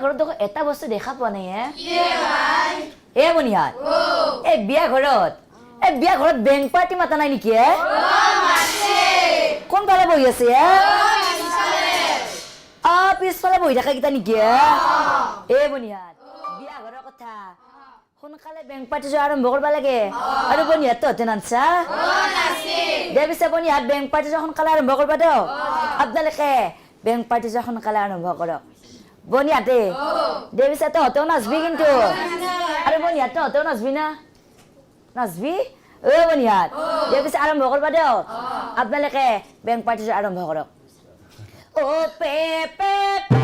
ঘৰত দেখোন এটা বস্তু দেখা পোৱা নাই এ বনিহাত এই বিয়া ঘৰত বেংক পাৰ্টি মাতা নাই নেকি কোনফালে বহি আছে পিছফালে বহি থাকে কেইটা নেকি এ বনিহাত বিয়া ঘৰৰ কথা সোনকালে বেংক পাৰ্টিটো আৰম্ভ কৰিব লাগে আৰু বনিহাত তহঁতে নানছা দে পিছে বনিহাত বেংক পাৰ্টিটো সোনকালে আৰম্ভ কৰিব দিয়ক আপোনালোকে বেংক পাৰ্টিটো সোনকালে আৰম্ভ কৰক বনিহাতে দে পিছে তহঁতেও নাচবি কিন্তু আৰু বনিহাত তহঁতেও নাচবি না নাচবি বনিহাত দে পিছে আৰম্ভ কৰিব দিয়ক আপোনালোকে বেংক পাৰ্টিটো আৰম্ভ কৰক অ' পে